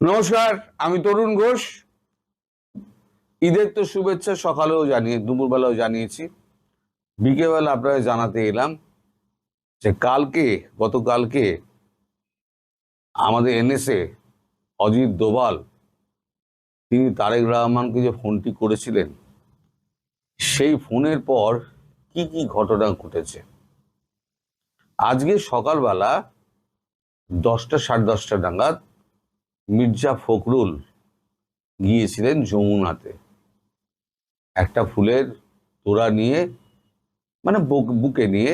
নমস্কার, আমি তরুণ ঘোষ। ঈদের তো শুভেচ্ছা সকালেও দুপুরবেলাও জানিয়েছি, বিকেলবেলা আপনাদের জানাতে এলাম যে গতকালকে আমাদের এনএসএ অজিত দোভাল তিনি তারেক রহমানকে যে ফোনটি করেছিলেন, সেই ফোনের পর কি কি ঘটনা ঘটেছে। আজকে সকালবেলা 10টা 10:30 নাগাদ মির্জা ফখরুল গিয়েছিলেন যমুনাতে একটা ফুলের তোড়া নিয়ে, মানে বুকে নিয়ে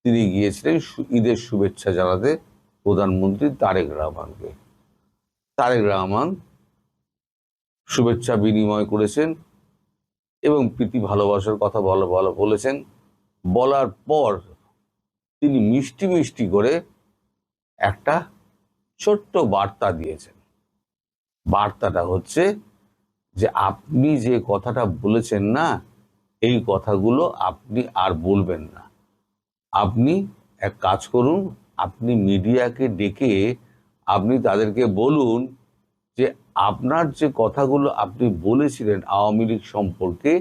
তিনি গিয়েছিলেন ঈদের শুভেচ্ছা জানাতে প্রধানমন্ত্রী তারেক রহমানকে। তারেক রহমান শুভেচ্ছা বিনিময় করেছেন এবং প্রীতি ভালোবাসার কথা বলেছেন। বলার পর তিনি মিষ্টি মিষ্টি করে একটা ছোট্ট বার্তা দিয়েছেন। বার্তাটা হচ্ছে যে আপনি যে কথাটা বলেছেন না, এই কথাগুলো আপনি আর বলবেন না। আপনি এক কাজ করুন, আপনি মিডিয়াকে ডেকে আপনি তাদেরকে বলুন যে আপনার যে কথাগুলো আপনি বলেছিলেন আওয়ামী লীগ সম্পর্কে,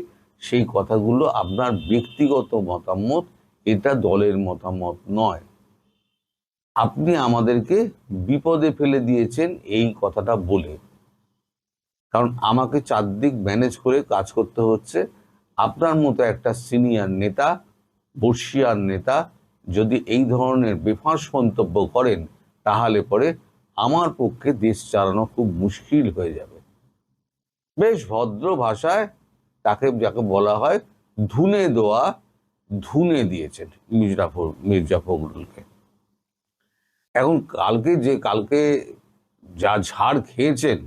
সেই কথাগুলো আপনার ব্যক্তিগত মতামত, এটা দলের মতামত নয়। আপনি আমাদেরকে বিপদে ফেলে দিয়েছেন এই কথাটা বলে, কারণ আমাকে চারদিক ম্যানেজ করে কাজ করতে হচ্ছে। আপনার মতো একটা সিনিয়র নেতা, বর্ষিয়ার নেতা যদি এই ধরনের বেফাঁস মন্তব্য করেন, তাহলে পরে আমার পক্ষে দেশ চালানো খুব মুশকিল হয়ে যাবে। বেশ ভদ্র ভাষায় তাকে, যাকে বলা হয় ধুনে দিয়েছেন মির্জা ফখরুলকে। এখন কালকে যা ঝাড় খেয়েছেন,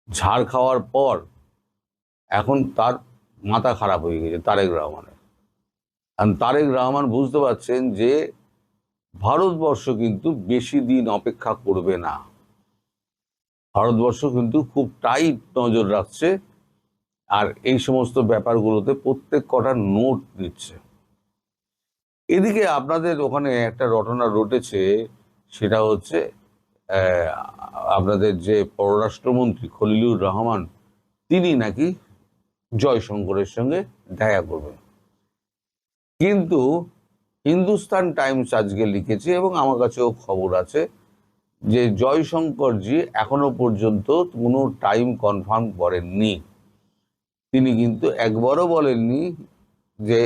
ঝাড় খাওয়ার পর এখন তার মাথা খারাপ হয়ে গেছে তারেক রহমানের। কারণ তারেক রহমান বুঝতে পারছেন যে ভারতবর্ষ কিন্তু বেশি দিন অপেক্ষা করবে না। ভারতবর্ষ কিন্তু খুব টাইট নজর রাখছে, আর এই সমস্ত ব্যাপারগুলোতে প্রত্যেক কটা নোট দিচ্ছে। এদিকে আপনাদের ওখানে একটা ঘটনা ঘটেছে, সেটা হচ্ছে আপনাদের যে পররাষ্ট্রমন্ত্রী খলিলুর রহমান, তিনি নাকি জয়শঙ্করের সঙ্গে দেখা করবেন। কিন্তু হিন্দুস্তান টাইমস আজকে লিখেছে, এবং আমার কাছেও খবর আছে, যে জয়শঙ্করজি এখনো পর্যন্ত কোনো টাইম কনফার্ম করেননি। তিনি কিন্তু একবারও বলেননি যে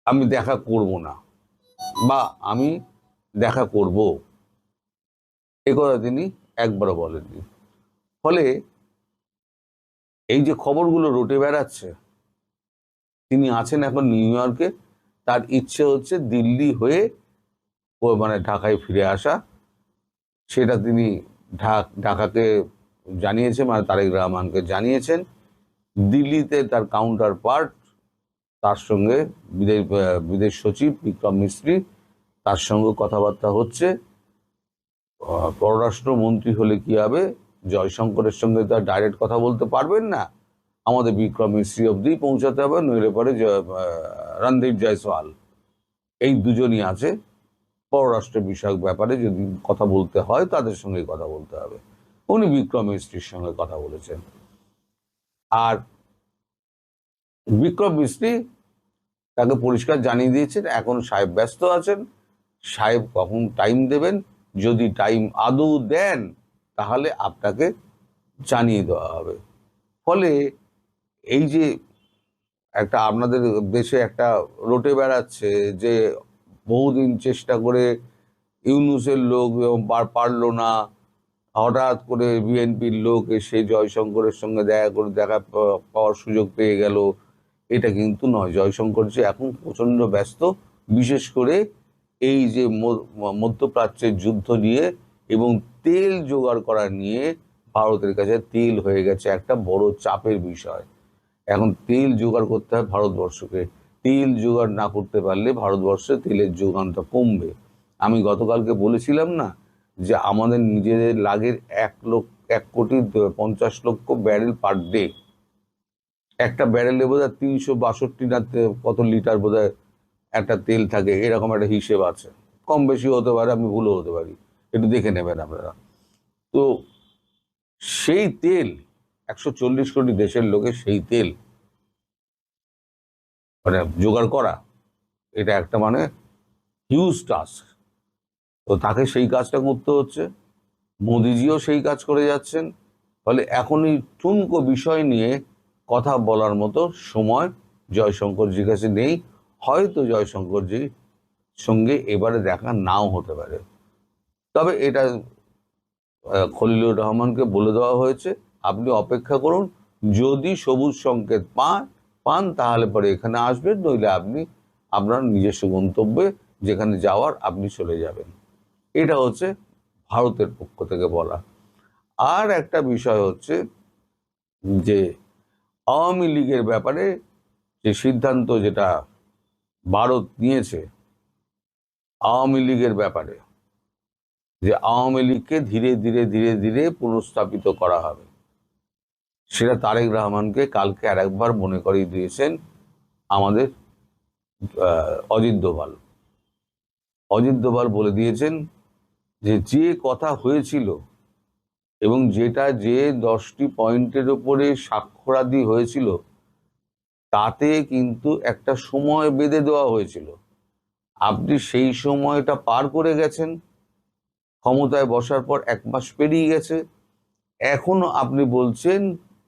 আমি দেখা করব না বা আমি দেখা করব, এ কথা তিনি একবারও বলেননি। ফলে এই যে খবরগুলো রটে বেড়াচ্ছে, তিনি আছেন এখন নিউ ইয়র্কে, তার ইচ্ছে হচ্ছে দিল্লি হয়ে মানে ঢাকায় ফিরে আসা। সেটা তিনি ঢাকাকে জানিয়েছেন, মানে তারেক রহমানকে জানিয়েছেন। দিল্লিতে তার কাউন্টার পার্ট, তার সঙ্গে বিদেশ সচিব বিক্রম মিস্ত্রি, তার সঙ্গে কথাবার্তা হচ্ছে। পররাষ্ট্রমন্ত্রী হলে কি হবে, জয়শঙ্করের সঙ্গে তার ডাইরেক্ট কথা বলতে পারবেন না, আমাদের বিক্রম মিস্ত্রি অব্দি পৌঁছাতে হবে, নইলে পরে রণদীপ জয়সওয়াল, এই দুজনই আছে পররাষ্ট্র বিষয়ক ব্যাপারে যদি কথা বলতে হয় তাদের সঙ্গে কথা বলতে হবে। উনি বিক্রম মিস্ত্রির সঙ্গে কথা বলেছেন। আর বিক্রম মিস্ত্রি তাকে পরিষ্কার জানিয়ে দিয়েছেন এখন সাহেব ব্যস্ত আছেন, সাহেব কখন টাইম দেবেন, যদি টাইম আদৌ দেন তাহলে আপনাকে জানিয়ে দেওয়া হবে। ফলে এই যে একটা আপনাদের দেশে একটা রটে বেড়াচ্ছে যে বহুদিন চেষ্টা করে ইউনূসের লোক পারলো না, হঠাৎ করে বিএনপির লোক এসে জয়শঙ্করের সঙ্গে দেখা পাওয়ার সুযোগ পেয়ে গেল, এটা কিন্তু নয়। জয়শঙ্কর যে এখন প্রচণ্ড ব্যস্ত, বিশেষ করে এই যে মধ্যপ্রাচ্যের যুদ্ধ নিয়ে এবং তেল জোগাড় করা নিয়ে। ভারতের কাছে তেল হয়ে গেছে একটা বড় চাপের বিষয়। এখন তেল জোগাড় করতে হয় ভারতবর্ষকে। তেল জোগাড় না করতে পারলে ভারতবর্ষে তেলের যোগানটা কমবে। আমি গতকালকে বলেছিলাম না যে আমাদের নিজেদের লাগের 1,50,00,000 ব্যারেল পার ডে। একটা ব্যারেলে বোধহয় 362 না কত লিটার বোধহয় একটা তেল থাকে, এরকম একটা হিসেব আছে। কম বেশি হতে পারে, আমি ভুলও হতে পারি। একটু দেখে নেবেন আপনারা। তো সেই তেল 140 কোটি দেশের লোকের সেই তেল মানে জোগাড় করা, এটা একটা মানে হিউজ টাস্ক। তো তাকে সেই কাজটা করতে হচ্ছে, মোদিজিও সেই কাজ করে যাচ্ছেন। ফলে এখন এই ঠুনকো বিষয় নিয়ে কথা বলার মতো সময় জয়শঙ্করজির কাছে নেই। হয়তো জয়শঙ্করজির সঙ্গে এবারে দেখা নাও হতে পারে, তবে এটা খলিলুর রহমানকে বলে দেওয়া হয়েছে, আপনি অপেক্ষা করুন, যদি সবুজ সংকেত পান তাহলে পরে এখানে আসবেন, নইলে আপনি আপনার নিজস্ব গন্তব্যে যেখানে যাওয়ার আপনি চলে যাবেন। এটা হচ্ছে ভারতের পক্ষ থেকে বলা। আর একটা বিষয় হচ্ছে যে আওয়ামী লীগের ব্যাপারে যে সিদ্ধান্ত যেটা ভারত নিয়েছে, আওয়ামী লীগের ব্যাপারে যে আওয়ামী লীগকে ধীরে ধীরে ধীরে ধীরে পুনঃস্থাপিত করা হবে, সেটা তারেক রহমানকে কালকে আর একবার মনে করিয়ে দিয়েছেন আমাদের অজিত দোভাল। অজিত দোভাল বলে দিয়েছেন যে যে কথা হয়েছিল এবং যেটা যে 10টি পয়েন্টের উপরে স্বাক্ষরাদি হয়েছিল, তাতে কিন্তু একটা সময় বেঁধে দেওয়া হয়েছিল। আপনি সেই সময়টা পার করে গেছেন, ক্ষমতায় বসার পর 1 মাস পেরিয়ে গেছে, এখনো আপনি বলছেন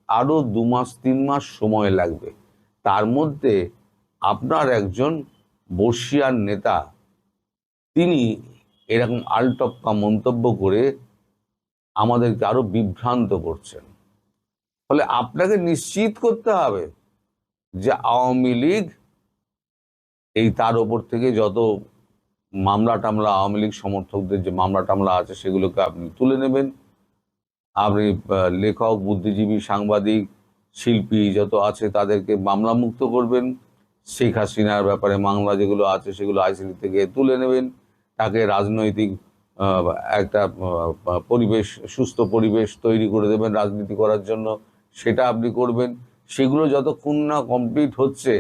আরো 2 মাস 3 মাস সময় লাগবে। তার মধ্যে আপনার একজন বর্ষিয়ান নেতা তিনি এরকম আলটপকা মন্তব্য করে আমাদেরকে আরো বিভ্রান্ত করছেন। ফলে আপনাকে নিশ্চিত করতে হবে যে আওয়ামী লীগ এই তার ওপর থেকে যত মামলা টামলা, আওয়ামী লীগ সমর্থকদের যে মামলা টামলা আছে সেগুলোকে আপনি তুলে নেবেন। আপনি লেখক, বুদ্ধিজীবী, সাংবাদিক, শিল্পী যত আছে তাদেরকে মামলা মুক্ত করবেন। শেখ হাসিনার ব্যাপারে মামলা যেগুলো আছে সেগুলো আইসিসি থেকে তুলে নেবেন। তাকে রাজনৈতিক একটা পরিবেশ, সুস্থ পরিবেশ তৈরি করে দেবেন রাজনীতি করার জন্য, সেটা আপনি করবেন। সেগুলো যতক্ষণ না কমপ্লিট হচ্ছে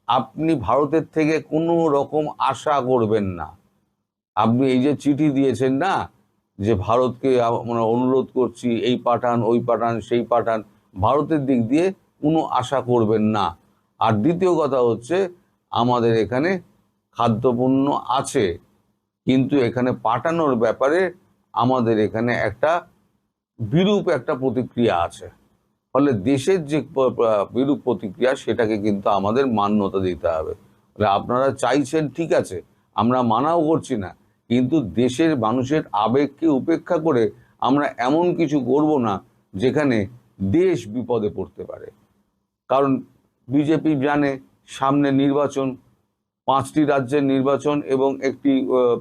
আপনি ভারতের থেকে কোনো রকম আশা করবেন না। আপনি এই যে চিঠি দিয়েছেন না, যে ভারতকে মানে অনুরোধ করছি এই পাঠান, ওই পাঠান, সেই পাঠান, ভারতের দিক দিয়ে কোনো আশা করবেন না। আর দ্বিতীয় কথা হচ্ছে, আমাদের এখানে খাদ্যপণ্য আছে, কিন্তু এখানে পাঠানোর ব্যাপারে আমাদের এখানে একটা বিরূপ একটা প্রতিক্রিয়া আছে। ফলে দেশের যে বিরূপ প্রতিক্রিয়া সেটাকে কিন্তু আমাদের মান্যতা দিতে হবে। আপনারা চাইছেন ঠিক আছে, আমরা মানাও করছি না, কিন্তু দেশের মানুষের আবেগকে উপেক্ষা করে আমরা এমন কিছু করব না যেখানে দেশ বিপদে পড়তে পারে। কারণ বিজেপি জানে সামনে নির্বাচন, 5টি রাজ্যের নির্বাচন এবং একটি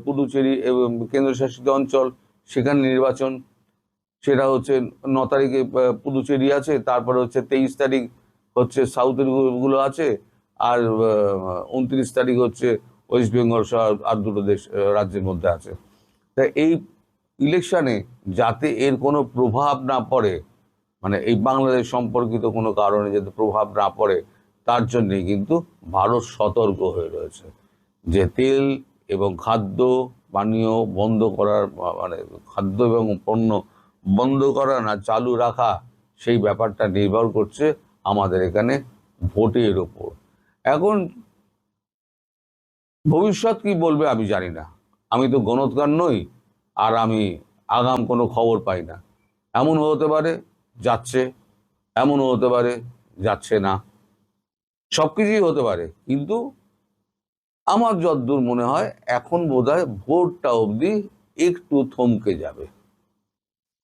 পুদুচেরি এবং কেন্দ্রশাসিত অঞ্চল, সেখানে নির্বাচন। সেটা হচ্ছে 9 তারিখে পুদুচেরি আছে, তারপরে হচ্ছে 23 তারিখ হচ্ছে সাউথের গুলো আছে, আর 29 তারিখ হচ্ছে ওয়েস্ট বেঙ্গল সহ আর 2টো দেশ রাজ্যের মধ্যে আছে। তাই এই ইলেকশনে যাতে এর কোনো প্রভাব না পড়ে, মানে এই বাংলাদেশ সম্পর্কিত কোনো কারণে যাতে প্রভাব না পড়ে, তার জন্যেই কিন্তু ভারত সতর্ক হয়ে রয়েছে যে তেল এবং খাদ্য পানীয় বন্ধ করার, মানে খাদ্য এবং পণ্য বন্ধ করা না চালু রাখা, সেই ব্যাপারটা নির্ভর করছে আমাদের এখানে ভোটের ওপর। এখন ভবিষ্যৎ কি বলবে আমি জানি না, আমি তো গণৎকার নই, আর আমি আগাম কোনো খবর পাই না। এমন হতে পারে যাচ্ছে, এমনও হতে পারে যাচ্ছে না, সবকিছুই হতে পারে। কিন্তু আমার যতদূর মনে হয় এখন বোধহয় ভোটটা অবধি একটু থমকে যাবে,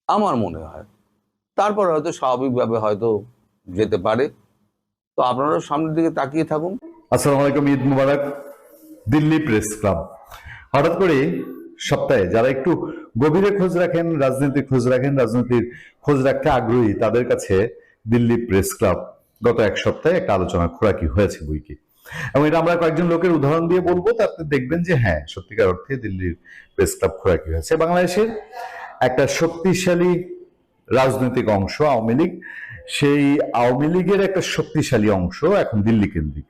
আমার মনে হয়। তারপর হয়তো স্বাভাবিকভাবে হয়তো যেতে পারে। তো আপনারা সামনের দিকে তাকিয়ে থাকুন। আসসালামু আলাইকুম, ঈদ মুবারক। দিল্লি প্রেস ক্লাব হঠাৎ করে সপ্তাহে যারা একটু গভীরে খোঁজ রাখেন, রাজনীতির খোঁজ রাখেন, রাজনীতির খোঁজ রাখতে আগ্রহী, তাদের কাছে দিল্লি প্রেস ক্লাব গত 1 সপ্তাহে একটা আলোচনা খোরাকি হয়েছে বইকি। এবং এটা আমরা কয়েকজন লোকের উদাহরণ দিয়ে বলবো, তাতে দেখবেন যে হ্যাঁ, সত্যিকার অর্থে দিল্লির প্রেস ক্লাব খোরাকি হয়েছে। বাংলাদেশের একটা শক্তিশালী রাজনৈতিক অংশ আওয়ামী লীগ, সেই আওয়ামী লীগের একটা শক্তিশালী অংশ এখন দিল্লি কেন্দ্রিক।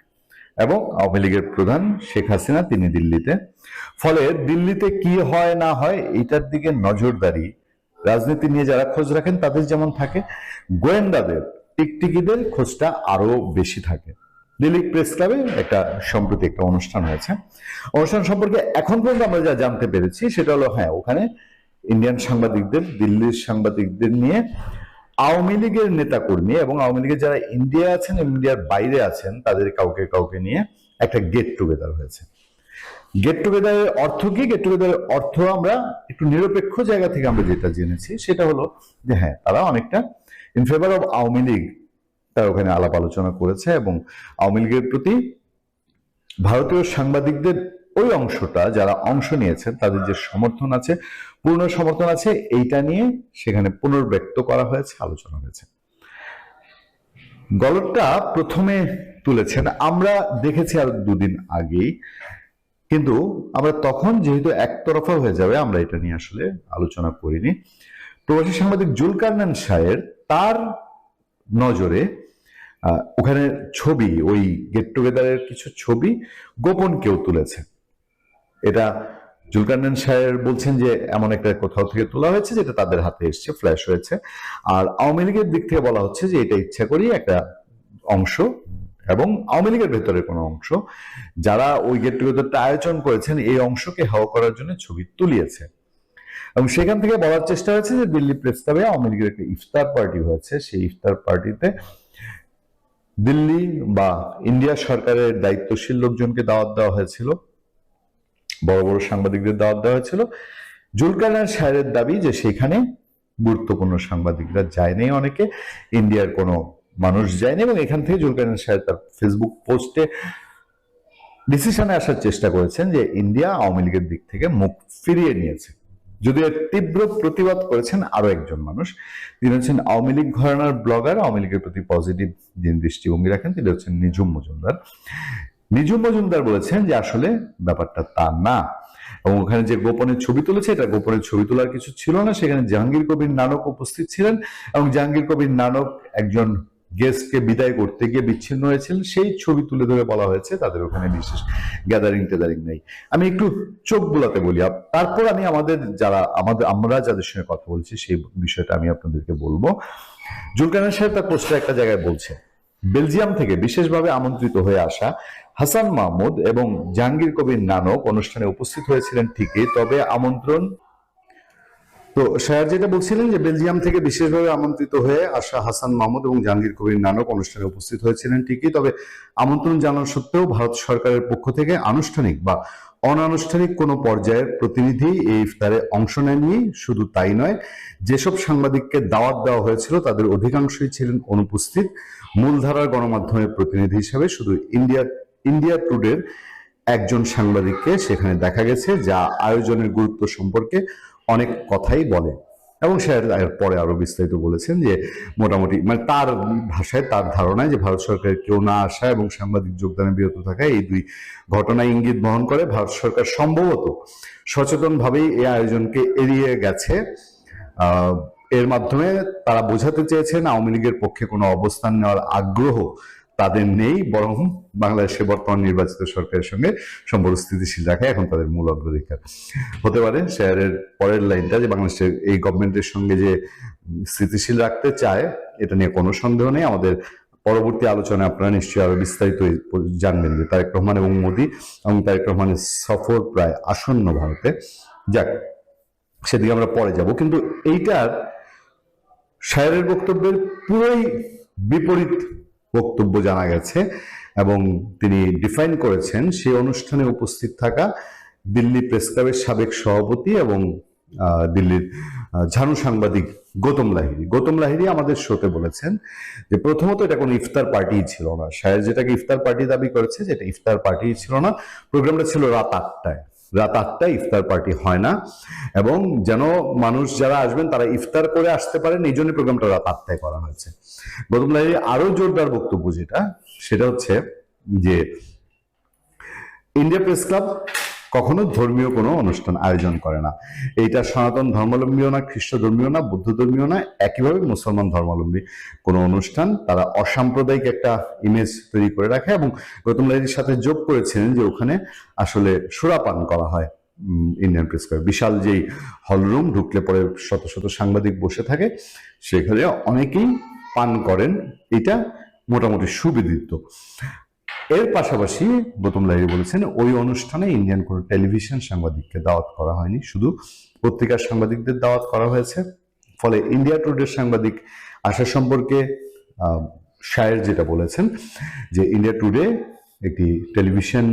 এবং আওয়ামী লীগের প্রধান শেখ হাসিনা তিনি দিল্লিতে। ফলে দিল্লিতে কি হয় না হয় এটার দিকে নজরদারি রাজনীতি নিয়ে যারা খোঁজ রাখেন তাদের যেমন থাকে, গোয়েন্দাদের টিকটিকিদের খোঁজটা আরো বেশি থাকে। দিল্লি প্রেস ক্লাবে সম্প্রতি একটা অনুষ্ঠান হয়েছে। অনুষ্ঠান সম্পর্কে এখন পর্যন্ত আমরা যা জানতে পেরেছি সেটা হলো, হ্যাঁ, ওখানে ইন্ডিয়ান সাংবাদিকদের, দিল্লির সাংবাদিকদের নিয়ে আওয়ামী লীগের নেতাকর্মী এবং আওয়ামী লীগের যারা ইন্ডিয়া আছেন, ইন্ডিয়ার বাইরে আছেন, তাদের কাউকে কাউকে নিয়ে একটা গেট টুগেদার হয়েছে। গেট টুগেদারের অর্থ কি? গেট টুগেদারের অর্থ আমরা একটু নিরপেক্ষ জায়গা থেকে আমরা যেটা জেনেছি সেটা হলো যে হ্যাঁ, তারা অনেকটা in favour of Awami League তারা ওখানে আলাপ আলোচনা করেছে এবং আওয়ামী লীগের প্রতি ভারতীয় সাংবাদিকদের ওই অংশটা যারা অংশ নিয়েছেন তাদের যে সমর্থন আছে, পূর্ণ সমর্থন আছে, এইটা নিয়ে সেখানে পুনর্ব্যক্ত করা হয়েছে, আলোচনা হয়েছে। গল্পটা প্রথমে তুলেছেন আমরা দেখেছি আরো দুদিন আগেই, কিন্তু আমরা তখন যেহেতু একতরফা হয়ে যাবে আমরা এটা নিয়ে আসলে আলোচনা করিনি। প্রবাসী সাংবাদিক জুলকারনাইন শাহের তার নজরে ওখানে ছবি, ওই গেট টুগেদারের কিছু ছবি গোপন কেউ তুলেছে। এটা জুলকারনাইন শাহের বলছেন যে এমন একটা কোথাও থেকে তোলা হয়েছে যেটা তাদের হাতে এসছে, ফ্ল্যাশ হয়েছে। আর আওয়ামী লীগের দিক থেকে বলা হচ্ছে যে এটা ইচ্ছা করি একটা অংশ এবং আওয়ামী লীগের ভেতরে কোনো অংশ যারা ওই গেট টুগেদারটা আয়োজন করেছেন এই অংশকে হাওয়া করার জন্য ছবি তুলিয়েছে। এবং সেখান থেকে বলার চেষ্টা হয়েছে যে দিল্লি প্রেস ক্লাবে আওয়ামী লীগের একটা ইফতার পার্টি হয়েছে, সেই ইফতার পার্টিতে দিল্লি বা ইন্ডিয়া সরকারের দায়িত্বশীল লোকজনকে দাওয়াত দেওয়া হয়েছিল, বড় বড় সাংবাদিকদের দাওয়াত দেওয়া হয়েছিল। জুলকারনাইন শাহের দাবি যে সেখানে গুরুত্বপূর্ণ সাংবাদিকরা যায়নি, অনেকে ইন্ডিয়ার কোনো মানুষ যায়নি। এবং এখান থেকে জুলকারনাইন শাহ তার ফেসবুক পোস্টে ডিসিশনে আসার চেষ্টা করেছেন যে ইন্ডিয়া আওয়ামী লীগের দিক থেকে মুখ ফিরিয়ে নিয়েছে। যদিও তীব্র প্রতিবাদ করেছেন আরো একজন মানুষ, তিনি হচ্ছেন আওয়ামী লীগ ঘরানার ব্লগার, আওয়ামী লীগের প্রতি পজিটিভ যিনি দৃষ্টিভঙ্গি রাখেন তিনি হচ্ছেন নিঝুম মজুমদার। নিঝুম মজুমদার বলেছেন যে আসলে ব্যাপারটা তা না, এবং ওখানে যে গোপনের ছবি তুলেছে এটা গোপনের ছবি তোলার কিছু ছিল না। সেখানে জাহাঙ্গীর কবির নানক উপস্থিত ছিলেন এবং জাহাঙ্গীর কবির নানক একজন গেস্টকে বিদায় করতে গিয়ে বিচ্ছিন্ন হয়েছিলেন, সেই ছবি তুলে ধরে বলা হয়েছে তাদের ওখানে বিশেষ গ্যাদারিং ট্যাদারিং নেই। আমি একটু চোখ বোলাতে বলি, তারপর আমি আমরা যাদের সঙ্গে কথা বলছি সেই বিষয়টা আমি আপনাদেরকে বলবো। জুলকারনাইন সাহেব তার পোস্টে একটা জায়গায় বলছে বেলজিয়াম থেকে বিশেষভাবে আমন্ত্রিত হয়ে আসা হাসান মাহমুদ এবং জাহাঙ্গীর কবির নানক অনুষ্ঠানে উপস্থিত হয়েছিলেন ঠিকই, তবে আমন্ত্রণ তো শাহের যেটা বলছিলেন যে বেলজিয়াম থেকে বিশেষভাবে আমন্ত্রিত হয়ে আসা হাসান মাহমুদ এবং জাহাঙ্গীর কবির নানক অনুষ্ঠানে উপস্থিত হয়েছিলেন ঠিকই, তবে আমন্ত্রণ জানানো সত্ত্বেও ভারত সরকারের পক্ষ থেকে আনুষ্ঠানিক বা অনানুষ্ঠানিক কোনো পর্যায়ের প্রতিনিধি এই ইফতারে অংশ নেননি। শুধু তাই নয়, যেসব সাংবাদিককে দাওয়াত দেওয়া হয়েছিল তাদের অধিকাংশই ছিলেন অনুপস্থিত। মূলধারার গণমাধ্যমের প্রতিনিধি হিসেবে শুধু ইন্ডিয়া টুডের একজন সাংবাদিককে সেখানে দেখা গেছে, যা আয়োজনের গুরুত্ব সম্পর্কে অনেক কথাই বলে। এবং সে পরে আরো বিস্তারিত বলেছেন যে মোটামুটি মানে তার ভাষায়, তার ধারণায় যে ভারত সরকারের কেউ না আসা এবং সাংবাদিক যোগদানে বিরত থাকা এই দুই ঘটনায় ইঙ্গিত বহন করে ভারত সরকার সম্ভবত সচেতনভাবেই এই আয়োজনকে এড়িয়ে গেছে। এর মাধ্যমে তারা বোঝাতে চেয়েছেন আওয়ামী লীগের পক্ষে কোনো অবস্থান নেওয়ার আগ্রহ তাদের নেই, বরং বাংলাদেশের বর্তমান নির্বাচিত সরকারের সঙ্গে সম্পর্ক স্থিতিশীল রাখা এখন তাদের মূল অগ্রাধিকার হতে পারে। শেয়ারের পরের লাইনটা যে বাংলাদেশের এই গভর্নমেন্টের সঙ্গে যে স্থিতিশীল রাখতে চায় এটা নিয়ে কোনো সন্দেহ নেই। আমাদের পরবর্তী আলোচনায় আপনারা নিশ্চয়ই আরো বিস্তারিত জানবেন যে তারেক রহমান এবং মোদী এবং তারেক রহমানের সফর প্রায় আসন্ন ভারতে। যাক, সেদিকে আমরা পরে যাব, কিন্তু এইটার শায়েরের বক্তব্যের পুরোই বিপরীত বক্তব্য জানা গেছে এবং তিনি ডিফাইন করেছেন সেই অনুষ্ঠানে উপস্থিত থাকা দিল্লি প্রেস ক্লাবের সাবেক সভাপতি এবং দিল্লির ঝানু সাংবাদিক গৌতম লাহিড়ী আমাদের শোতে বলেছেন যে প্রথমত এটা কোনো ইফতার পার্টি ছিল না। শায়ের যেটাকে ইফতার পার্টি দাবি করেছে যেটা ইফতার পার্টি ছিল না, প্রোগ্রামটা ছিল রাত 8টায় ইফতার পার্টি হয় না, এবং যেন মানুষ যারা আসবেন তারা ইফতার করে আসতে পারেন এই জন্য প্রোগ্রামটা রাত 8টায় করা হয়েছে। গৌতম লাহিড়ী আরো জোরদার বক্তব্য সেটা হচ্ছে যে ইন্ডিয়া প্রেস ক্লাব কখনো ধর্মীয় কোনো অনুষ্ঠান আয়োজন করে না। এইটা সনাতন ধর্মাবলম্বীও না, খ্রিস্ট ধর্মীয় না, বৌদ্ধ ধর্মীয় না, একইভাবে মুসলমান ধর্মাবলম্বী কোনো অনুষ্ঠান তারা অসাম্প্রদায়িক একটা ইমেজ তৈরি করে রাখে। এবং গৌতম লাহিড়ীর সাথে যোগ করেছেন যে ওখানে আসলে সুরাপান করা হয় ইন্ডিয়ান প্রেস ক্লাবে। বিশাল যেই হলরুম, ঢুকলে পরে শত শত সাংবাদিক বসে থাকে, সেখানে অনেকেই পান করেন, এটা মোটামুটি সুবিদিত। এর পাশাপাশি গৌতম লাহিড়ী বলেছেন ওই অনুষ্ঠানে ইন্ডিয়ান কোনো টেলিভিশন সাংবাদিককে দাওয়াত করা হয়নি, শুধু পত্রিকার সাংবাদিকদের দাওয়াত করা হয়েছে। ফলে ইন্ডিয়া টুডের সাংবাদিক আসা সম্পর্কে শায়ের যেটা বলেছেন যে ইন্ডিয়া টুডে একটি টেলিভিশন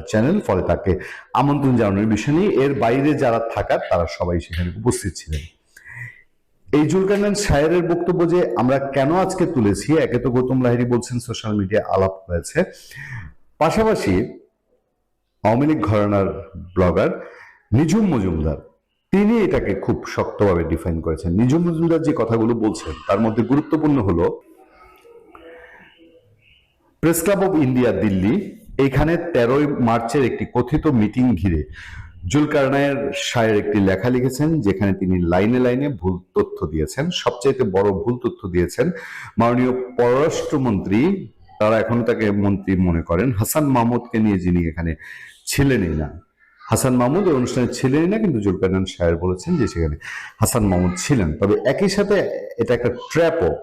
চ্যানেল, ফলে তাকে আমন্ত্রণ জানানোর বিষয় নেই। এর বাইরে যারা থাকার তারা সবাই সেখানে উপস্থিত ছিলেন। এই জুলকারনাইন শায়েরের বক্তব্য যে আমরা কেন আজকে তুলেছি, একে তো গৌতম লাহিড়ী বলছেন সোশ্যাল মিডিয়া আলাপ হয়েছে, পাশাপাশি আওয়ামী লীগ ঘরানার ব্লগার নিঝুম মজুমদার তিনি এটাকে খুব শক্তভাবে ডিফাইন করেছেন। নিঝুম মজুমদার যে কথাগুলো বলছেন তার মধ্যে গুরুত্বপূর্ণ হলো press club of India Delhi এইখানে 13 মার্চের একটি কথিত মিটিং ঘিরে জুলকারনাইন শায়ের একটি লেখা লিখেছেন, যেখানে তিনি লাইনে লাইনে ভুল তথ্য দিয়েছেন। সবচেয়ে বড় ভুল তথ্য দিয়েছেন মাননীয় পররাষ্ট্রমন্ত্রী, তারা এখন তাকে মন্ত্রী মনে করেন, হাসান মাহমুদকে নিয়ে, যিনি এখানে ছিলেনই না। হাসান মাহমুদ ওই অনুষ্ঠানে ছিলেনই না, কিন্তু জুলকারনাইন শায়ের বলেছেন যে সেখানে হাসান মাহমুদ ছিলেন। তবে একই সাথে এটা একটা ট্র্যাপও।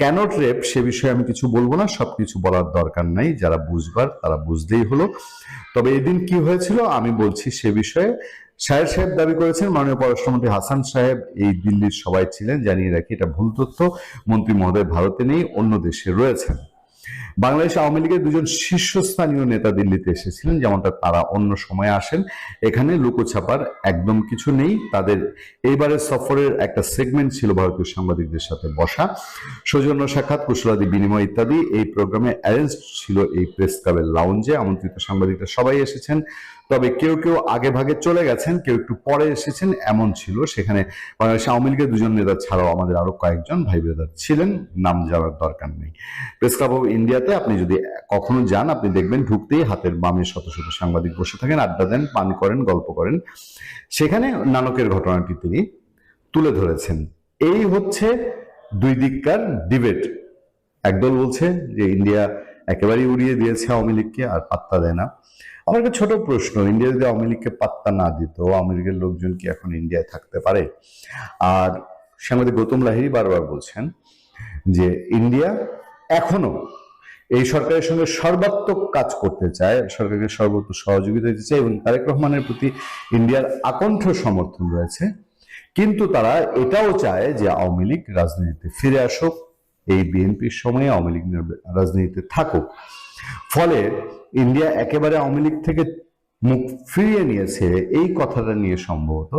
কেন ট্র্যাপ সে বিষয়ে আমি কিছু বলবো না, সবকিছু বলার দরকার নাই, যারা বুঝবার তারা বুঝতেই হলো। তবে এদিন কি হয়েছিল আমি বলছি সে বিষয়ে। শাহের সাহেব দাবি করেছেন মাননীয় পররাষ্ট্রমন্ত্রী হাসান সাহেব এই দিল্লির সবাই ছিলেন। জানিয়ে রাখি এটা ভুল তথ্য, মন্ত্রী মহোদয় ভারতে নেই, অন্য দেশে রয়েছেন। বাংলাদেশ আওয়ামী লীগের দুজন শীর্ষস্থানীয় নেতা দিল্লিতে এসেছিলেন, যেমনটা তারা অন্য সময়ে আসেন। এখানে লুকোছাপার একদম কিছু নেই। তাদের এইবারের সফরের একটা সেগমেন্ট ছিল ভারতীয় সাংবাদিকদের সাথে বসা, সৌজন্য সাক্ষাৎ, কুশলাদি বিনিময় ইত্যাদি। এই প্রোগ্রামে অ্যারেঞ্জ ছিল এই প্রেস ক্লাবের লাউঞ্জে। আমন্ত্রিত সাংবাদিকরা সবাই এসেছেন, তবে কেউ কেউ আগে ভাগে চলে গেছেন, কেউ একটু পরে এসেছেন, এমন ছিল। সেখানে বাংলাদেশ আওয়ামী লীগের দুজন নেতা ছাড়াও আমাদের আরো কয়েকজন ভাই ব্রাদার ছিলেন, নাম জানার দরকার নেই। প্রেস ক্লাব অফ ইন্ডিয়াতে আপনি যদি কখনো যান, আপনি দেখবেন ঢুকতেই হাতের বামে শত শত সাংবাদিক বসে থাকেন, আড্ডা দেন, পান করেন, গল্প করেন। সেখানে নানকের ঘটনাটি তিনি তুলে ধরেছেন। এই হচ্ছে দুই দিককার ডিবেট। একদল বলছে যে ইন্ডিয়া একেবারেই উড়িয়ে দিয়েছে আওয়ামী লীগকে, আর পাত্তা দেয় না। আমার একটা ছোট প্রশ্ন, ইন্ডিয়া যদি আওয়ামী লীগকে পাত্তা না দিত, আওয়ামী লীগের লোকজন কি এখন ইন্ডিয়ায় থাকতে পারে? আর সাংবাদিক গৌতম লাহিড়ী বারবার বলছেন যে ইন্ডিয়া এখনো এই সরকারের সঙ্গে সর্বাত্মক কাজ করতে চায়, সরকারকে সর্বোচ্চ সহযোগিতা দিতে চায়, এবং তারেক রহমানের প্রতি ইন্ডিয়ার আকণ্ঠ সমর্থন রয়েছে। কিন্তু তারা এটাও চায় যে আওয়ামী লীগ রাজনীতিতে ফিরে আসুক, এই বিএনপির সময়ে আওয়ামী লীগ রাজনীতিতে থাকুক। ফলে ইন্ডিয়া একেবারে আওয়ামী লীগ থেকে মুখ ফিরিয়ে নিয়েছে, এই কথাটা নিয়ে সম্ভবত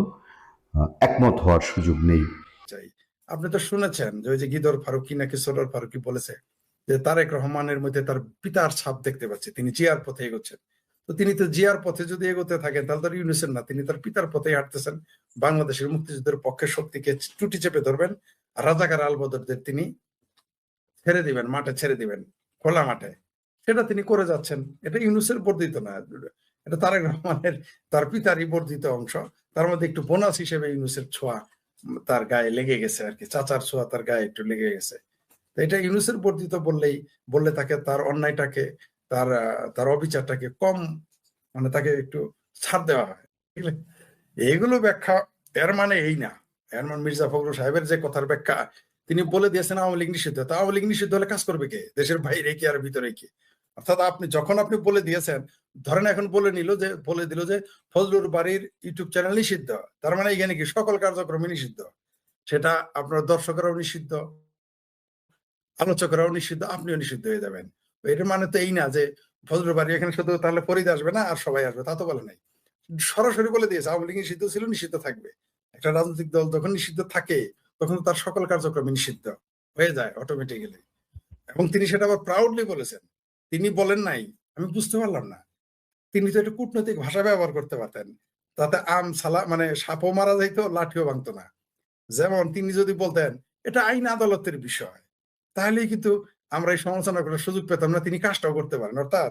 একমত হওয়ার সুযোগ নেই। আপনি তো শুনেছেন যে ওই যে গিদর ফারুকি নাকি সরোর ফারুকি বলেছে যে তারেক রহমানের মধ্যে তার পিতার ছাপ দেখতে পাচ্ছে, তিনি জিয়ার পথে এগোচ্ছেন। তো তিনি তো জিয়ার পথে যদি এগোতে থাকেন তাহলে তার ইউনুসের না, তিনি তার পিতার পথেই হাঁটতেছেন। বাংলাদেশের মুক্তিযুদ্ধের পক্ষে শক্তিকে টুটি চেপে ধরবেন, আর রাজাকার আলবদরদের তিনি ছেড়ে দিবেন, মাঠে ছেড়ে দিবেন, খোলা মাঠে। সেটা তিনি করে যাচ্ছেন। এটা ইউনুসের বর্ধিত না, এটা তারেক রহমানের তার পিতারই বর্ধিত অংশ। তার মধ্যে একটু বোনাস হিসেবে ইউনুসের ছোঁয়া তার গায়ে লেগে গেছে আর কি, চাচার ছোঁয়া তার গায়ে একটু লেগে গেছে। তো এটা ইউনুসের বর্ধিত বললে তাকে তার অন্যায়টাকে, তার অবিচারটাকে কম, মানে তাকে একটু ছাড় দেওয়া হয়। এইগুলো ব্যাখ্যা, এর মানে এই না, এর মানে মির্জা ফখরুল সাহেবের যে কথার ব্যাখ্যা তিনি বলে দিয়েছেন আওয়ামী লীগ নিষিদ্ধ। তা আওয়ামী লীগ নিষিদ্ধ হলে কাজ করবে কে? দেশের বাইরে কি আর ভিতরে কি? অর্থাৎ আপনি বলে দিয়েছেন, ধরেন এখন বলে দিল যে ফজলুর বাড়ির ইউটিউব চ্যানেল নিষিদ্ধ, তার মানে এখানে কি সকল কার্যক্রমই নিষিদ্ধ, সেটা আপনার দর্শকরাও নিষিদ্ধ, আলোচকরাও নিষিদ্ধ, আপনিও নিষিদ্ধ হয়ে যাবেন। এটার মানে তো এই না যে ফজলুর বাড়ি এখানে শুধু তাহলে ফরিদ আসবে না আর সবাই আসবে, তা তো বলে নাই। সরাসরি বলে দিয়েছে আওয়ামী লীগ নিষিদ্ধ ছিল, নিষিদ্ধ থাকবে। একটা রাজনৈতিক দল যখন নিষিদ্ধ থাকে তখন তার সকল কার্যক্রমে নিষিদ্ধ হয়ে যায় অটোমেটিক্যালি। এবং তিনি সেটা আবার প্রাউডলি বলেছেন। তিনি বলেন নাই, আমি বুঝতে পারলাম না, তিনি তো একটু কূটনৈতিক ভাষা ব্যবহার করতে পারতেন, তাতে মানে সাপও মারা যাইতো, লাঠিও ভাঙতো না। যেমন তিনি যদি বলতেন এটা আইন আদালতের বিষয়, তাহলেই কিন্তু আমরা এই সমালোচনা করার সুযোগ পেতাম না, তিনি কাজটাও করতে পারেন। অর্থাৎ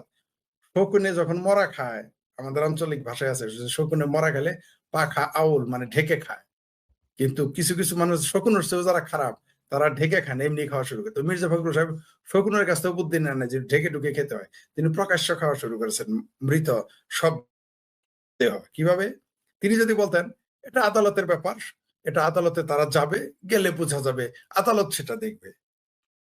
শকুনে যখন মরা খায় আমাদের আঞ্চলিক ভাষায় আছে যে শকুনে মরা গেলে পাখা আউল মানে ঢেকে খায়। কিন্তু কিছু কিছু মানুষ শকুনের চেয়েও যারা খারাপ তারা ঢেকে খান, এমনি খাওয়া শুরু করে। তো মির্জা ফখরুল সাহেব শকুনের কাছ থেকে বুদ্ধি নেন না যে ঢেকে ঢুকে খেতে হয়, তিনি প্রকাশ্য খাওয়া শুরু করেছেন মৃত সব দেহ। কিভাবে? তিনি যদি বলতেন এটা আদালতের ব্যাপার, এটা আদালতে তারা যাবে, গেলে বোঝা যাবে, আদালত সেটা দেখবে,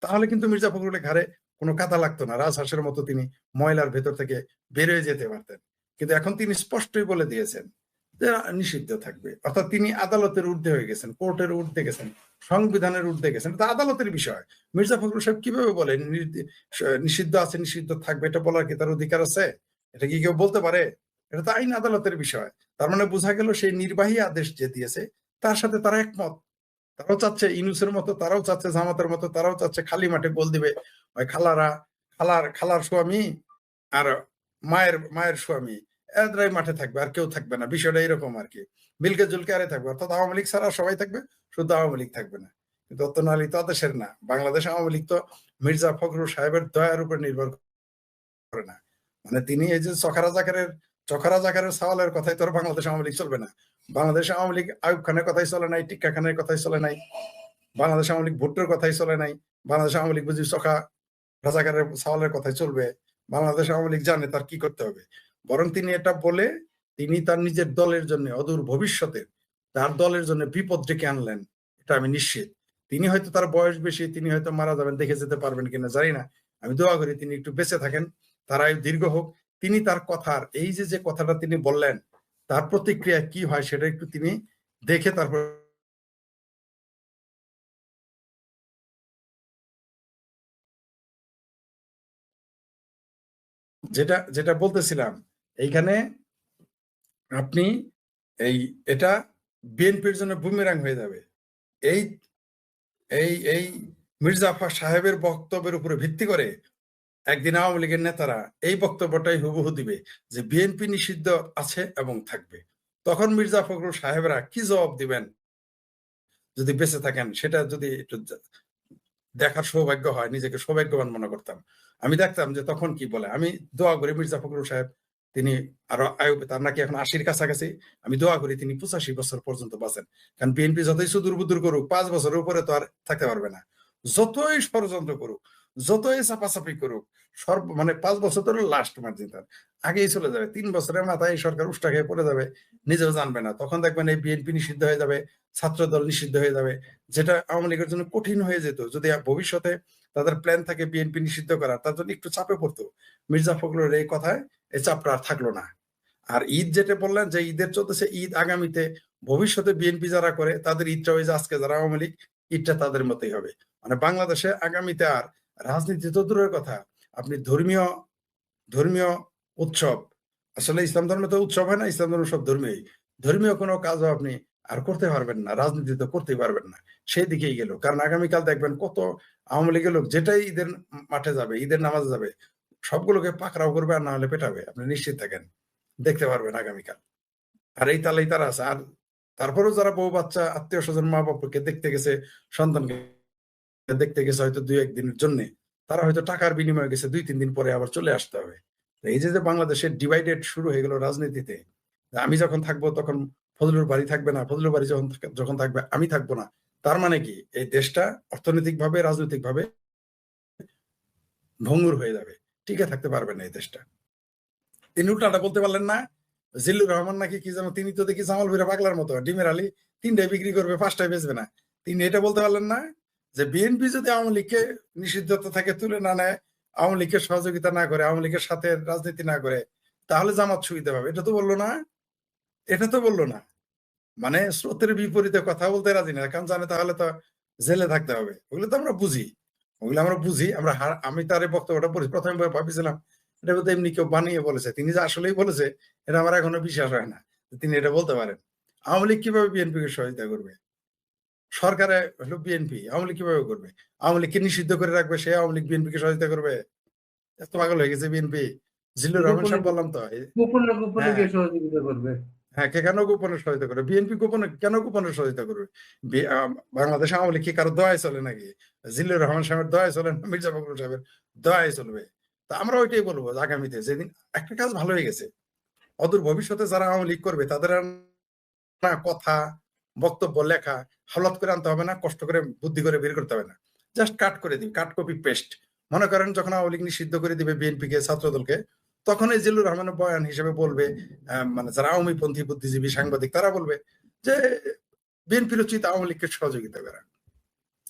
তাহলে কিন্তু মির্জা ফখরুলের ঘাড়ে কোনো কাঁটা লাগতো না, রাজহাঁসের মতো তিনি ময়লার ভেতর থেকে বেরোয় যেতে পারতেন। কিন্তু এখন তিনি স্পষ্টই বলে দিয়েছেন যে নিষিদ্ধ থাকবে, অর্থাৎ তিনি আদালতের ঊর্ধ্বে হয়ে গেছেন, কোর্টের ঊর্ধ্বে গেছেন, সংবিধানের ঊর্ধ্বে গেছেন। এটা আদালতের বিষয়। মির্জা ফখরুল সাহেব কিভাবে বলে নিষিদ্ধ আছে, নিষিদ্ধ থাকবে, এটা বলার কি তার অধিকার আছে? এটা কি কেউ বলতে পারে? এটা তো আইন আদালতের বিষয়। তার মানে বোঝা গেল সেই নির্বাহী আদেশ যে দিয়েছে তার সাথে তারা একমত। তারাও চাচ্ছে ইউনূসের মতো, তারাও চাচ্ছে জামাতের মতো, তারাও চাচ্ছে খালি মাঠে গোল দিবে ওই খালার স্বামী আর মায়ের স্বামী, এরাই মাঠে থাকবে, আর কেউ থাকবে না। বিষয়টা এরকম আর কি, মিলকে জুলকে আরে থাকবে, অর্থাৎ আওয়ামী লীগ ছাড়া সবাই থাকবে, শুধু আওয়ামী লীগ থাকবে না। কিন্তু অত্তনালী তো দেশের না, বাংলাদেশ আওয়ামী লীগ তো মির্জা ফখরুল সাহেবের দয়ার উপর নির্ভর করে না। মানে তিনি এই যে চখারা জাকারের সওয়ালের কথাই তো আর বাংলাদেশ আওয়ামী লীগ চলবে না। বাংলাদেশ আওয়ামী লীগ আইয়ুব খানের কথাই চলে নাই, টিক্কা খানের কথাই চলে নাই, বাংলাদেশ আওয়ামী লীগ ভুট্টোর কথাই চলে নাই, বাংলাদেশ আওয়ামী লীগ বুঝি চোখা রাজাকারের সওয়ালের কথাই চলবে। বাংলাদেশ আওয়ামী লীগ জানে তার কি করতে হবে। বরং তিনি এটা বলে তিনি তার নিজের দলের জন্য অদূর ভবিষ্যতে তার দলের জন্য বিপদ ডেকে আনলেন, এটা আমি নিশ্চিত। তিনি হয়তো তার বয়স বেশি, তিনি হয়তো মারা যাবেন, দেখে যেতে পারবেন কিনা জানি না, আমি দোয়া করি তিনি একটু বেঁচে থাকেন, তার আয়ু দীর্ঘ হোক। তিনি তার কথার এই যে কথাটা তিনি বললেন তার প্রতিক্রিয়া কি হয় সেটা একটু তিনি দেখে তারপর যেটা যেটা বলতেছিলাম এইখানে আপনি এই এটা বিএনপির জন্য বুমেরাং হয়ে যাবে। এই এই এই মির্জা সাহেবের বক্তব্যের উপরে ভিত্তি করে একদিন আওয়ামী লীগের নেতারা এই বক্তব্যটাই হুবহু দিবে যে বিএনপি নিষিদ্ধ আছে এবং থাকবে। তখন মির্জা ফখরুল সাহেবরা কি জবাব দিবেন যদি বেঁচে থাকেন, সেটা যদি একটু দেখার সৌভাগ্য হয়, নিজেকে সৌভাগ্যবান মনে করতাম। আমি দেখতাম যে তখন কি বলে। আমি দোয়া করি মির্জা ফখরুল সাহেব তিনি আরো আয়ু, তার নাকি এখন 80-র কাছাকাছি, আমি দোয়া করি তিনি 85 বছর পর্যন্ত বাঁচেন। কারণ বিএনপি যতই সুদূর বুদূর করুক 5 বছরের উপরে তো আর থাকতে পারবে না। যতই ষড়যন্ত্র করুক, যতই চাপাচাপি করুক, মানে 5 বছর তো লাস্ট মার্জিন, তার আগেই চলে যাবে। 3 বছরের মাথায় এই সরকার উষ্টা খেয়ে পড়ে যাবে, নিজেও জানবে না। তখন দেখবেন এই বিএনপি নিষিদ্ধ হয়ে যাবে, ছাত্র দল নিষিদ্ধ হয়ে যাবে, যেটা আওয়ামী লীগের জন্য কঠিন হয়ে যেত যদি ভবিষ্যতে তাদের প্ল্যান থাকে বিএনপি নিষিদ্ধ করার, তার জন্য একটু চাপে পড়তো। মির্জা ফখরুলের এই কথায় এই চাপটা আর থাকলো না। আর ঈদ যেটা বললেন যে ঈদের চলতেছে, ঈদ আগামীতে ভবিষ্যতে বিএনপি যারা করে তাদের ঈদটা ওই যে আজকে যারা আওয়ামী লীগ, ঈদটা তাদের মতোই হবে। মানে বাংলাদেশে আগামীতে আর রাজনীতি তো দূরের কথা, আপনি ধর্মীয় ধর্মীয় উৎসব, আসলে ইসলাম ধর্মে তো উৎসব হয় না, ইসলাম ধর্ম সব ধর্মীয়, ধর্মীয় কোনো কাজও আপনি আর করতে পারবেন না, রাজনীতি তো করতেই পারবেন না। সেই দিকেই গেল। কারণ আগামীকাল দেখবেন কত আওয়ামী লীগের লোক যেটাই ঈদের মাঠে যাবে, ঈদের নামাজে যাবে, সবগুলোকে পাকড়াও করবে আর না হলে পেটাবে, আপনি নিশ্চিত থাকেন, দেখতে পারবেন আগামীকাল। আর এই তালেই তারা আছে। আর তারপরেও যারা বউ বাচ্চা আত্মীয় স্বজন মা বাবাকে দেখতে গেছে, সন্তানকে দেখতে গেছে হয়তো 2-1 দিনের জন্য, তারা হয়তো টাকার বিনিময়ে গেছে, 2-3 দিন পরে আবার চলে আসতে হবে। এই যে বাংলাদেশের ডিভাইডেড শুরু হয়ে গেল রাজনীতিতে, আমি যখন থাকবো তখন ফজলুর বাড়ি থাকবে না, ফজলুর বাড়ি যখন থাকবে আমি থাকবো না। তার মানে কি এই দেশটা অর্থনৈতিক ভাবে রাজনৈতিক ভাবে ভঙ্গুর হয়ে যাবে, টিকে থাকতে পারবে না এই দেশটা। তিনি উল্টাটা বলতে পারলেন না, জিল্লুর রহমান নাকি কি যেন, তিনি তো দেখি জামাল ভুঁইয়া পাগলার মতো, ডিমের আলী 3টায় বিক্রি করবে, 5টায় বেচবে না। তিনি এটা বলতে পারলেন না যে বিএনপি যদি আওয়ামী লীগকে নিষিদ্ধতা থেকে তুলে না নেয়, আওয়ামী লীগের সহযোগিতা না করে, আওয়ামী লীগের সাথে রাজনীতি না করে, তাহলে জামাত সুবিধা পাবে। এটা তো বললো না, এটা তো বললো না। মানে স্রোতের বিপরীতে কথা বলতে রাজি না, কারণ জানে তাহলে তো জেলে থাকতে হবে। ওগুলো তো আমরা বুঝি, আমি তার এই বক্তব্যটা পড়ি, প্রথমে ভাবিছিলাম এটা বোধহয় এমনি কেউ বানিয়ে বলেছে, তিনি যে আসলেই বলেছে এটা আমার এখনো বিশ্বাস হয় না তিনি এটা বলতে পারেন। আওয়ামী লীগ কিভাবে বিএনপি কে সহায়তা করবে? সরকারে হলো বিএনপি, আওয়ামী লীগ কিভাবে করবে? আওয়ামী লীগকে নিষিদ্ধ করে রাখবে, সে আওয়ামী লীগ বিএনপি কে সহায়তা করবে? এত পাগল হয়ে গেছে বিএনপি। জিল্লুর রহমান গোপনে সাহেব বললাম তো গোপনে গোপনে হ্যাঁ কে সহযোগিতা করবে? হ্যাঁ, কে কেন গোপনে সহায়তা করবে? বিএনপি গোপনে কেন গোপনে সহায়তা করবে? বাংলাদেশ আওয়ামী লীগ কি কারো দয়ায় চলে নাকি? জিল্লুর রহমান সাহেবের দয়ায় চলে না মির্জা ফখরুল সাহেবের দয়ায় চলবে? তা আমরা ওইটাই বলবো যে আগামীতে যেদিন একটা কাজ ভালো হয়ে গেছে, অদূর ভবিষ্যতে যারা আওয়ামী লীগ করবে তাদের আর না কথা বক্তব্য লেখা হঠাৎ করে আনতে হবে না, কষ্ট করে বুদ্ধি করে বের করতে হবে না, জাস্ট কাট করে দিবি, কাট কপি পেস্ট। মনে করেন যখন আওয়ামী লীগ নিষিদ্ধ করে দিবে বিএনপি কে, ছাত্রদলকে, তখন এই জিল্লুর রহমানের বয়ান হিসেবে বলবে, মানে যারা আওয়ামী পন্থী বুদ্ধিজীবী সাংবাদিক তারা বলবে যে বিএনপির উচিত আওয়ামী লীগকে সহযোগিতা করা।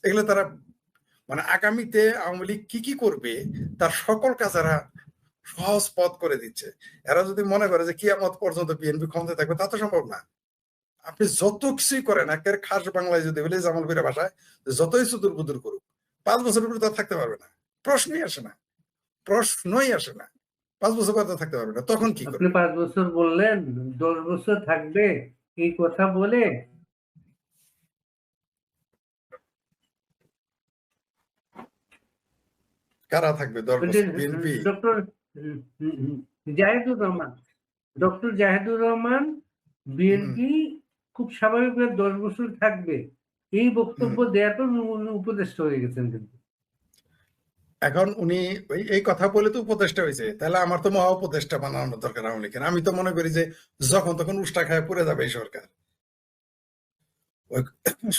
এগুলো তারা মানে আগামীতে আওয়ামী লীগ কি কি করবে তার সকল কাজ এরা সহজ পথ করে দিচ্ছে। এরা যদি মনে করে যে কিয়ামত পর্যন্ত বিএনপি ক্ষমতায় থাকবে, তা তো সম্ভব না। আপনি যত কিছুই করেন, একের খাস বাংলায় যদি বলে, জামাল পীরের ভাষায়, যতই সুদূর বুদুর করুক, 5 বছরের উপরে তার থাকতে পারবে না। প্রশ্নই আসে না, প্রশ্নই আসে না। 5 বছর পর থাকতে পারবে না, তখন কি আপনি করবে? 5 বছর বললেন, 10 বছর থাকবে, এই কথা বলে কারা থাকবে 10 বছর? বিএনপি? ডক্টর জাহিদুর রহমান, ডক্টর জাহিদুর রহমান বিএনপি খুব স্বাভাবিকভাবে 10 বছর থাকবে, এই বক্তব্য দেওয়ার পর উনি উপদেষ্টা হয়ে গেছেন। কিন্তু এখন উনি এই কথা বলে তো উপদেষ্টা হয়েছে, তাহলে আমার তো মহা উপদেষ্টা বানানোর দরকার আওয়ামী লীগের। আমি তো মনে করি যে যখন তখন উষ্টা খায় পড়ে যাবে এই সরকার।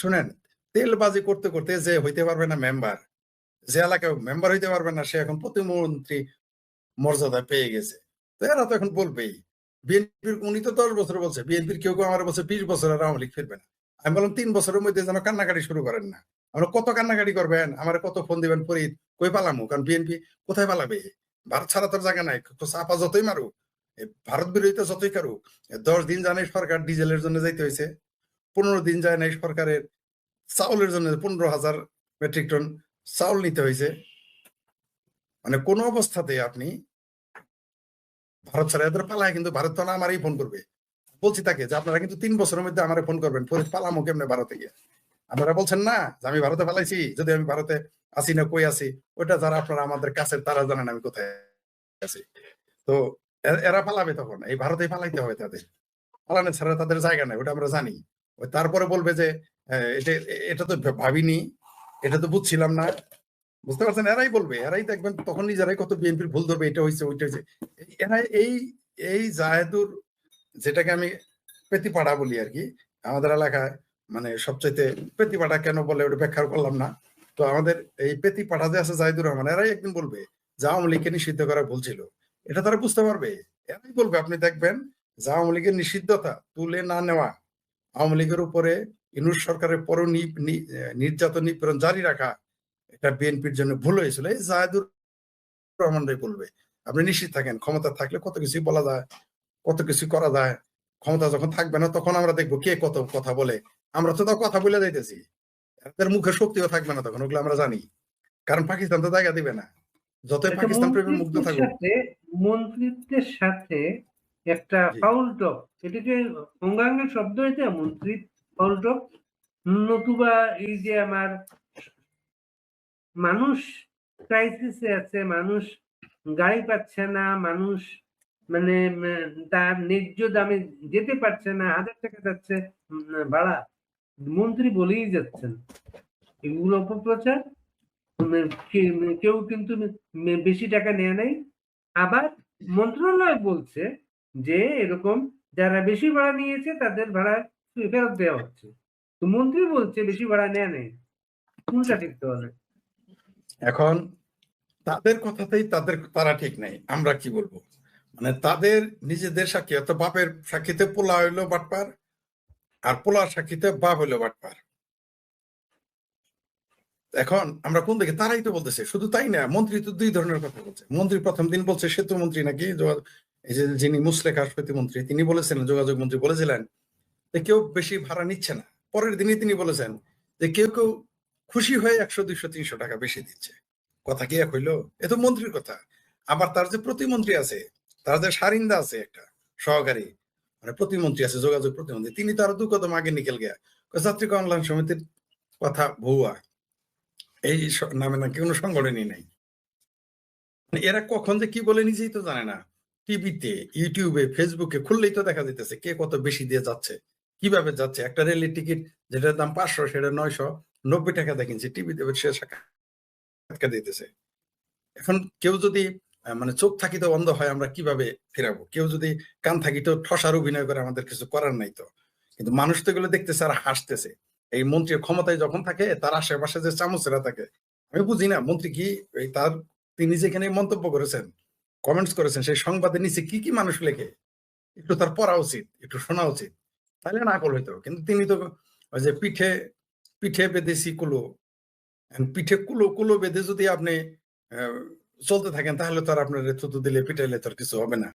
শুনেন, তেলবাজি করতে করতে যে হইতে পারবে না মেম্বার, যে এলাকায় মেম্বার হইতে পারবে না, সে এখন প্রতিমন্ত্রী মর্যাদা পেয়ে গেছে। তো এরা তো এখন বলবেই। বিএনপির উনি তো 10 বছর বলছে, বিএনপির কেউ কেউ আমার বলছে 20 বছর আর আওয়ামী লীগ ফিরবে না। আমি বললাম 3 বছরের মধ্যে যেন কান্নাকাটি শুরু করেন না। আমরা কত কান্নাকাটি করবেন, আমার কত ফোন দিবেন, ফরিদ কই পালামু? কারণ বিএনপি কোথায় পালাবে? ভারত ছাড়া তোর জায়গা নাই। চাপা যতই মারুক, ভারত বিরোধিতা যতই কারুক, 10 দিন জানে সরকার ডিজেলের জন্য যাইতে হয়েছে, 15 দিন যায় নাই সরকারের চাউলের জন্য 15,000 মেট্রিক টন চাউল নিতে হয়েছে। মানে কোন অবস্থাতে আপনি ভারত ছাড়া এদের পালায়, কিন্তু ভারত তো না আমারই ফোন করবে। বলছি তাকে যে আপনারা কিন্তু 3 বছরের মধ্যে আমারে ফোন করবেন, পরে পালামো কেমনে ভারতে গিয়ে? আপনারা বলছেন না যে আমি ভারতে পালাইছি, যদি আমি ভারতে আসি না কই আছি, ওইটা যারা আপনারা আমাদের কাছের তারা জানেন আমি কোথায় আছি। তো এরা পালাবে তখন, এই ভারতেই পালাইতে হবে তাদের। পালানো ছাড়া তাদের জায়গা নাই, ওটা আমরা জানি। ওই তারপরে বলবে যে এটা এটা তো ভাবিনি, এটা তো বুঝছিলাম না। বুঝতে পারছেন? এরাই বলবে, এরাই দেখবেন তখন নিজেরাই কত বিএনপির ভুল ধরবে, এটা হয়েছে ওইটা হয়েছে। এরা এই এই জাহেদুর, যেটাকে আমি পেতিপাড়া বলি আর কি আমাদের এলাকায়, মানে সবচাইতে পেতিপাড়া কেন বলে ওটা ব্যাখ্যা করলাম না। তো আমাদের এই পেতিপাড়া যে আছে জাহিদুর রহমান, এরাই একদিন বলবে যে আওয়ামী লীগকে নিষিদ্ধ করা ভুল ছিল। এটা তারা বুঝতে পারবে, এরাই বলবে। আপনি দেখবেন যে আওয়ামী লীগের নিষিদ্ধতা তুলে না নেওয়া, আওয়ামী লীগের উপরে ইউনূস সরকারের পরও নির্যাতন নিপীড়ন জারি রাখা, এটা বিএনপির জন্য ভুল হয়েছিল। এই জাহিদুর রহমানরাই বলবে আপনি নিশ্চিত থাকেন, ক্ষমতা থাকলে কত কিছু বলা যায়, কত কিছু করা যায়। ক্ষমতা যখন থাকবে না, তখন আমরা দেখবো কে কত কথা বলে। আমরা তো তাও কথা বলে যাইতেছি, এদের মুখে শক্তিও থাকবে না তখন, ওগুলো আমরা জানি। কারণ পাকিস্তান তো জায়গা দিবে না, যতই একটা পাকিস্তান প্রেমে মুগ্ধ থাকুক। মন্ত্রিত্বের সাথে একটা জি। ফাউল টক, এটাকে অঙ্গাঙ্গের শব্দ হয়েছে মন্ত্রী ফাউল টক, নতুবা এই যে আমার মানুষ ক্রাইসিসে আছে, মানুষ গাড়ি পাচ্ছে না, মানুষ মানে তার ন্যায্য দামে যেতে পারছে না, 1000 টাকা যাচ্ছে ভাড়া, মন্ত্রী বলেই যাচ্ছেন। এগুলো অপপ্রচার। কেউ কিন্তু বেশি টাকা নেয় নাই। আবার মন্ত্রণালয় বলছে যে এরকম যারা বেশি ভাড়া নিয়েছে তাদের ভাড়া ফেরত দেওয়া হচ্ছে। তো মন্ত্রী বলছে বেশি ভাড়া নেয় নাই, কোনটা ঠিক তাহলে? এখন তাদের কথাতেই তারা ঠিক নাই, আমরা কি বলবো? মানে তাদের নিজেদের সাক্ষী, অত বাপের সাক্ষীতে পোলা হইলো বাটপার, আর পোলার সাক্ষীতে বাপ হইলো বাটপার। এখন আমরা কোন দিকে? তারাই তো বলতেছে। শুধু তাই না, মন্ত্রী তো 2 ধরনের কথা বলছে। মন্ত্রী প্রথম দিন বলছে, সেতু মন্ত্রী নাকি, এই যে যিনি মুসলেখা প্রতিমন্ত্রী, তিনি বলেছিলেন, যোগাযোগ মন্ত্রী বলেছিলেন যে কেউ বেশি ভাড়া নিচ্ছে না। পরের দিনই তিনি বলেছেন যে কেউ কেউ খুশি হয়ে 100, 200, 300 টাকা বেশি দিচ্ছে। কথা কি এক হইলো? এ তো মন্ত্রীর কথা। আবার তার যে প্রতিমন্ত্রী আছে, তার যে সারিন্দা আছে একটা সহকারী, মানে প্রতিমন্ত্রী আছে, যোগাযোগ প্রতিমন্ত্রী, তিনি তো আরো 2 কদম আগে নিকেল গিয়া যাত্রী কল্যাণ সমিতির কথা ভুয়া, এই নামে নাকি কোনো সংগঠনই নাই। এরা কখন যে কি বলে নিজেই তো জানে না। টিভিতে, ইউটিউবে, ফেসবুকে খুললেই তো দেখা যাইতেছে কে কত বেশি দিয়ে যাচ্ছে, কিভাবে যাচ্ছে। একটা রেলের টিকিট যেটার দাম 500, সেটা 990 টাকা দিয়ে কিনছে, টিভিতে সে সাক্ষাৎকার দিতেছে। এখন কেউ যদি মানে চোখ থাকিতে অন্ধ হয় আমরা কিভাবে ফেরাবো? কেউ যদি কান থাকিতেও ঠসার অভিনয় করে আমাদের কিছু করার নাই তো। কিন্তু মানুষ তো এগুলো দেখতেছে আর হাসতেছে। এই মন্ত্রী ক্ষমতায় যখন থাকে তার আশেপাশে যে চামচেরা থাকে, আমি বুঝি না মন্ত্রী কি তিনি যেখানে মন্তব্য করেছেন, কমেন্টস করেছেন সেই সংবাদের নিচে কি, কি মানুষ লেখে? একটু তার পড়া উচিত, একটু শোনা উচিত। তাহলে না আকল হইতো। কিন্তু তিনি তো ওই যে পিঠে বেঁধেছি কুলো, পিঠে কুলো কুলো বেঁধে যদি আপনি চলতে থাকেন তাহলে তো আর আপনার থুতু দিলে পিটাইলে তো আর কিছু হবে না।